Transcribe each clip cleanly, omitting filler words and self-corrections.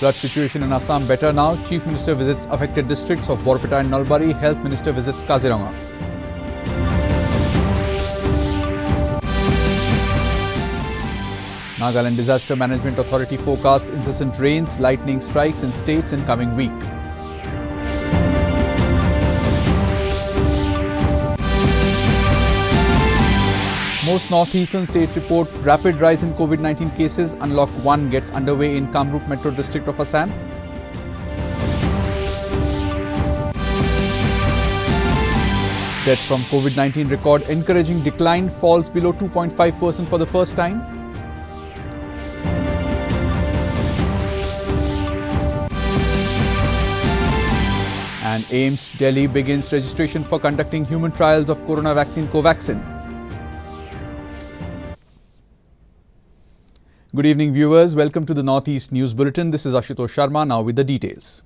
Flood situation in Assam better now. Chief Minister visits affected districts of Borpeta and Nalbari. Health Minister visits Kaziranga. Nagaland Disaster Management Authority forecasts incessant rains, lightning strikes in states in coming week. Most northeastern states report rapid rise in COVID-19 cases. Unlock 1 gets underway in Kamrup Metro District of Assam. Deaths from COVID-19 record encouraging decline, falls below 2.5% for the first time. And AIIMS Delhi begins registration for conducting human trials of corona vaccine Covaxin. Good evening, viewers. Welcome to the Northeast News Bulletin. This is Ashutosh Sharma, now with the details.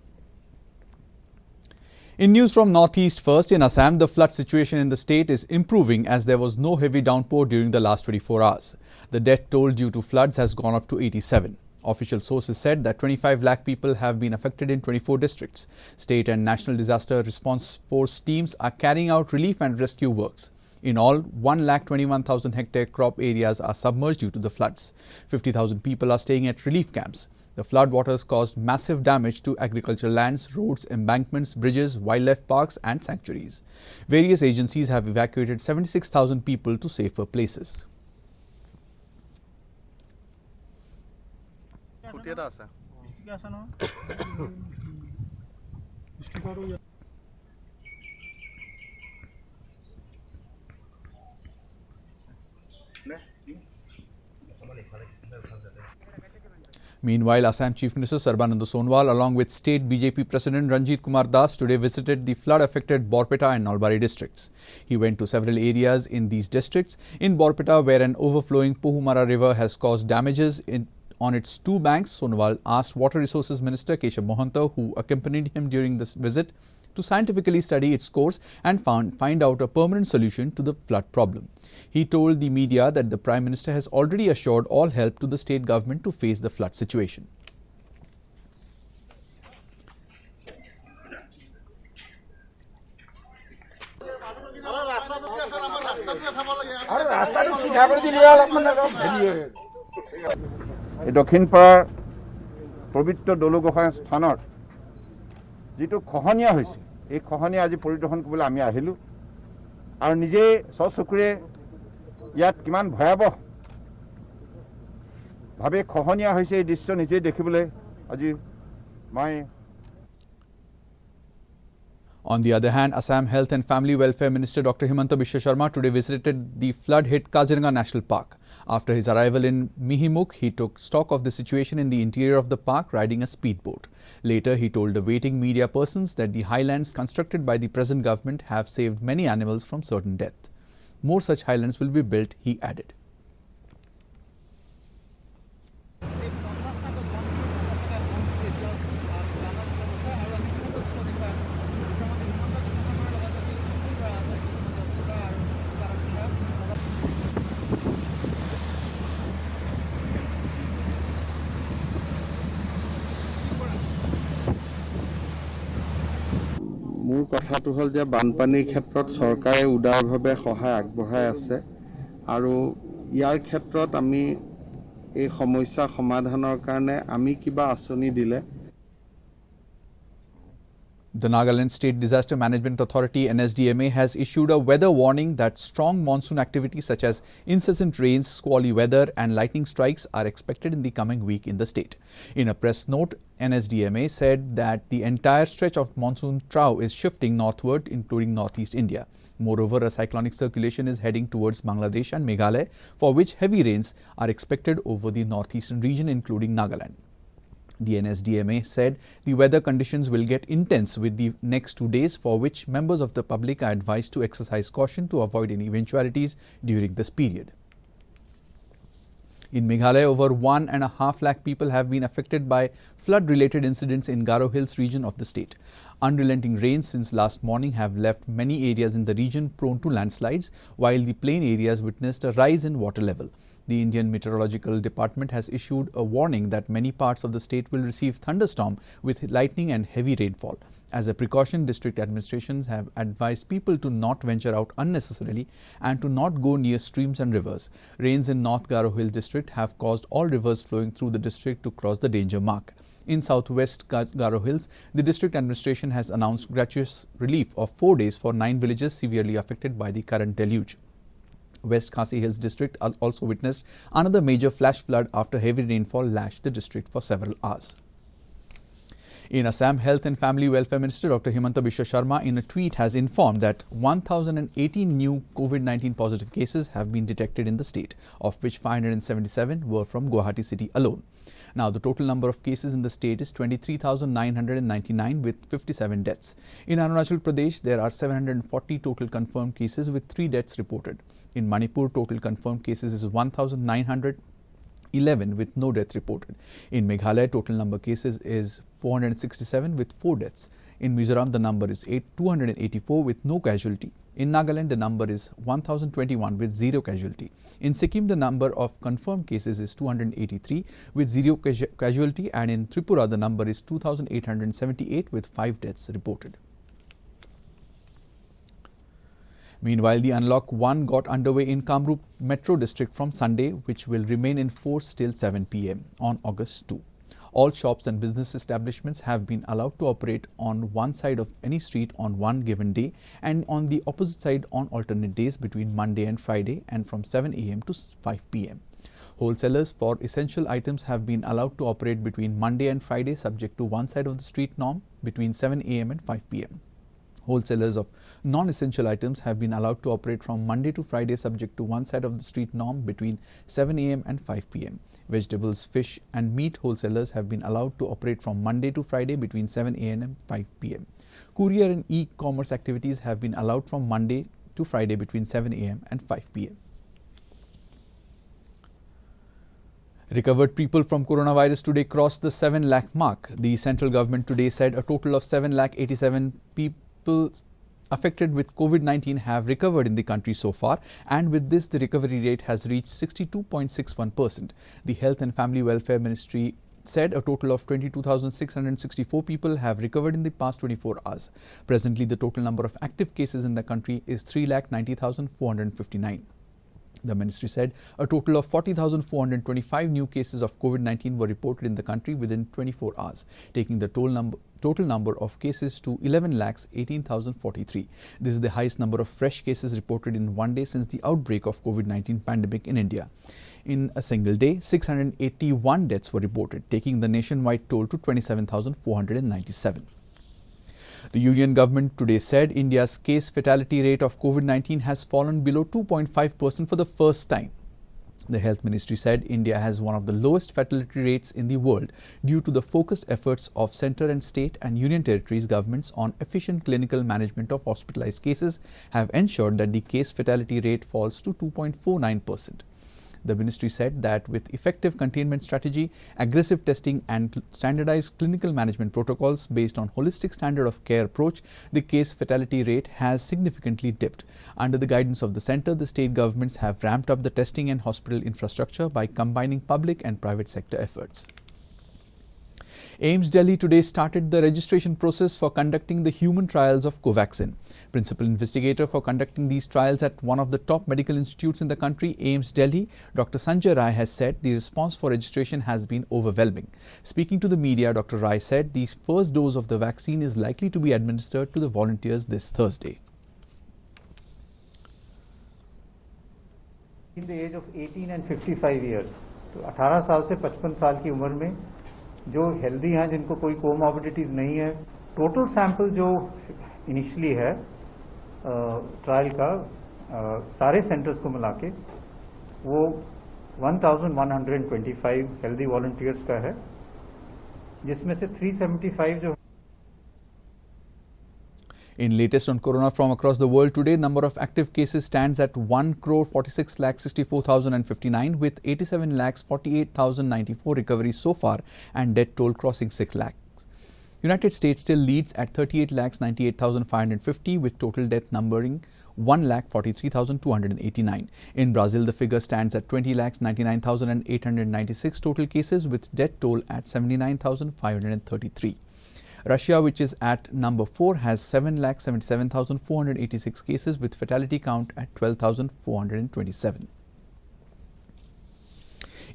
In news from Northeast first, in Assam, the flood situation in the state is improving as there was no heavy downpour during the last 24 hours. The death toll due to floods has gone up to 87. Official sources said that 25 lakh people have been affected in 24 districts. State and National Disaster Response Force teams are carrying out relief and rescue works. In all, 1,21,000 hectare crop areas are submerged due to the floods. 50,000 people are staying at relief camps. The flood waters caused massive damage to agricultural lands, roads, embankments, bridges, wildlife parks and sanctuaries. Various agencies have evacuated 76,000 people to safer places. Meanwhile, Assam Chief Minister Sarbananda Sonowal along with State BJP President Ranjit Kumar Das today visited the flood-affected Borpeta and Nalbari districts. He went to several areas in these districts. In Borpeta, where an overflowing Pohumara river has caused damages on its two banks, Sonowal asked Water Resources Minister Keshav Mohanta, who accompanied him during this visit, to scientifically study its course and find out a permanent solution to the flood problem. He told the media that the Prime Minister has already assured all help to the state government to face the flood situation. দক্ষিণপাড়াৰ পবিত্ৰ দলুগোসাঁই স্থানৰ যিটো খহনীয়া হৈছে এই খহনীয়া আজি পৰিদৰ্শন কৰিবলৈ আমি আহিলোঁ আৰু নিজে সচকুৰে ইয়াত কিমান ভয়াবহ ভাৱে খহনীয়া হৈছে এই দৃশ্য নিজে দেখিবলৈ আজি মই On the other hand, Assam Health and Family Welfare Minister Dr. Himanta Biswa Sharma today visited the flood-hit Kaziranga National Park. After his arrival in Mihimuk, he took stock of the situation in the interior of the park riding a speedboat. Later, he told the waiting media persons that the highlands constructed by the present government have saved many animals from certain death. More such highlands will be built, he added. মূল কথাটো হল যে বানপানীৰ ক্ষেত্ৰত চৰকাৰে উদাৰভাৱে সহায় আগবঢ়াই আছে আৰু ইয়াৰ ক্ষেত্ৰত আমি এই সমস্যা সমাধানৰ কাৰণে আমি কিবা আঁচনি দিলে The Nagaland State Disaster Management Authority NSDMA has issued a weather warning that strong monsoon activity such as incessant rains, squally weather and lightning strikes are expected in the coming week in the state. In a press note, NSDMA said that the entire stretch of monsoon trough is shifting northward, including northeast India. Moreover, a cyclonic circulation is heading towards Bangladesh and Meghalaya, for which heavy rains are expected over the northeastern region, including Nagaland. The NSDMA said the weather conditions will get intense with the next 2 days, for which members of the public are advised to exercise caution to avoid any eventualities during this period. In Meghalaya, over 1.5 lakh people have been affected by flood-related incidents in Garo Hills region of the state. Unrelenting rains since last morning have left many areas in the region prone to landslides, while the plain areas witnessed a rise in water level. The Indian Meteorological Department has issued a warning that many parts of the state will receive thunderstorm with lightning and heavy rainfall. As a precaution, district administrations have advised people to not venture out unnecessarily and to not go near streams and rivers. Rains in North Garo Hill district have caused all rivers flowing through the district to cross the danger mark. In southwest Garo Hills, the district administration has announced gratuitous relief of 4 days for 9 villages severely affected by the current deluge. West Khasi Hills district also witnessed another major flash flood after heavy rainfall lashed the district for several hours. In Assam, Health and Family Welfare Minister Dr. Himanta Biswa Sharma in a tweet has informed that 1,018 new COVID-19 positive cases have been detected in the state, of which 577 were from Guwahati city alone. Now, the total number of cases in the state is 23,999 with 57 deaths. In Arunachal Pradesh, there are 740 total confirmed cases with 3 deaths reported. In Manipur, total confirmed cases is 1,911 with no death reported. In Meghalaya, total number of cases is 467 with 4 deaths. In Mizoram, the number is 284 with no casualty. In Nagaland, the number is 1,021 with 0 casualty. In Sikkim, the number of confirmed cases is 283 with 0 casualty, and in Tripura, the number is 2,878 with 5 deaths reported. Meanwhile, the Unlock 1 got underway in Kamrup Metro District from Sunday, which will remain in force till 7 p.m. on August 2. All shops and business establishments have been allowed to operate on one side of any street on one given day and on the opposite side on alternate days between Monday and Friday and from 7 a.m. to 5 p.m. Wholesalers for essential items have been allowed to operate between Monday and Friday subject to one side of the street norm between 7 a.m. and 5 p.m. Wholesalers of non-essential items have been allowed to operate from Monday to Friday subject to one side of the street norm between 7 a.m. and 5 p.m. Vegetables, fish and meat wholesalers have been allowed to operate from Monday to Friday between 7 a.m. and 5 p.m. Courier and e-commerce activities have been allowed from Monday to Friday between 7 a.m. and 5 p.m. Recovered people from coronavirus today crossed the 7 lakh mark. The central government today said a total of 7,87,000 people affected with COVID-19 have recovered in the country so far, and with this the recovery rate has reached 62.61%. The Health and Family Welfare Ministry said a total of 22,664 people have recovered in the past 24 hours. Presently, the total number of active cases in the country is 3,90,459. The ministry said a total of 40,425 new cases of COVID-19 were reported in the country within 24 hours, taking the total number of cases to 11,18,043. This is the highest number of fresh cases reported in one day since the outbreak of COVID-19 pandemic in India. In a single day, 681 deaths were reported, taking the nationwide toll to 27,497. The Union government today said India's case fatality rate of COVID-19 has fallen below 2.5% for the first time. The Health Ministry said India has one of the lowest fatality rates in the world due to the focused efforts of centre and state and union territories governments on efficient clinical management of hospitalized cases have ensured that the case fatality rate falls to 2.49%. The ministry said that with effective containment strategy, aggressive testing and standardized clinical management protocols based on holistic standard of care approach, the case fatality rate has significantly dipped. Under the guidance of the centre, the state governments have ramped up the testing and hospital infrastructure by combining public and private sector efforts. AIIMS Delhi today started the registration process for conducting the human trials of Covaxin. Principal investigator for conducting these trials at one of the top medical institutes in the country, AIIMS Delhi, Dr. Sanjay Rai has said the response for registration has been overwhelming. Speaking to the media, Dr. Rai said the first dose of the vaccine is likely to be administered to the volunteers this Thursday. In the age of 18 and 55 years, तो 18 साल से 55 साल की उम्र में जो healthy हैं, जिनको कोई कोमॉर्बिडिटीज नहीं है, टोटल सैंपल जो इनिशियली है ट्रायल का सारे सेंटर्स को मिला के वो 1125 हेल्दी वॉलंटियर्स का है, जिसमें से 375 जो In latest on corona from across the world today, number of active cases stands at 1,46,64,059 with 87,48,094 recoveries so far and death toll crossing 6 lakhs. United States still leads at 38,98,550 with total death numbering 1,43,289. In Brazil, the figure stands at 20,99,896 total cases, with death toll at 79,533. Russia, which is at number 4, has 7,77,486 cases, with fatality count at 12,427.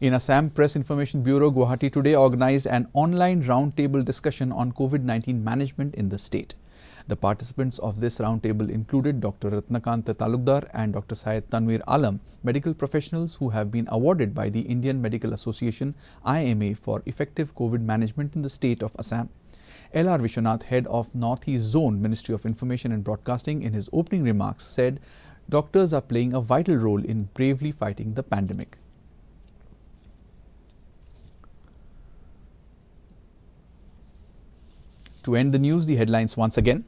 In Assam, Press Information Bureau, Guwahati today organized an online roundtable discussion on COVID-19 management in the state. The participants of this roundtable included Dr. Ratnakant Talukdar and Dr. Syed Tanveer Alam, medical professionals who have been awarded by the Indian Medical Association IMA for effective COVID management in the state of Assam. L.R. Vishwanath, head of North East Zone, Ministry of Information and Broadcasting, in his opening remarks said doctors are playing a vital role in bravely fighting the pandemic. To end the news, the headlines once again.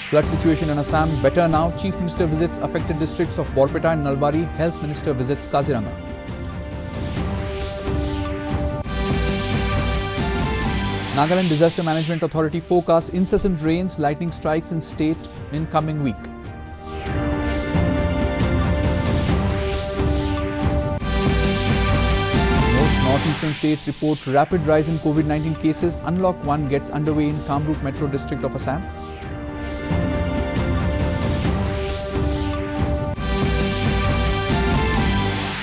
Flood situation in Assam better now. Chief Minister visits affected districts of Borpeta and Nalbari. Health Minister visits Kaziranga. Nagaland Disaster Management Authority forecasts incessant rains, lightning strikes in state in coming week. Northeastern states report rapid rise in COVID-19 cases. Unlock 1 gets underway in Kamrup Metro District of Assam.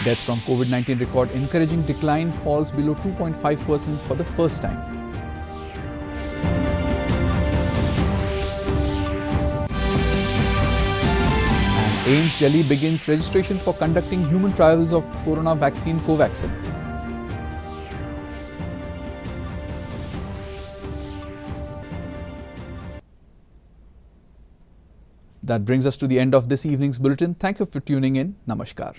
Deaths from COVID-19 record encouraging decline, falls below 2.5% for the first time. And AIIMS Delhi begins registration for conducting human trials of corona vaccine Covaxin. That brings us to the end of this evening's bulletin. Thank you for tuning in. Namaskar.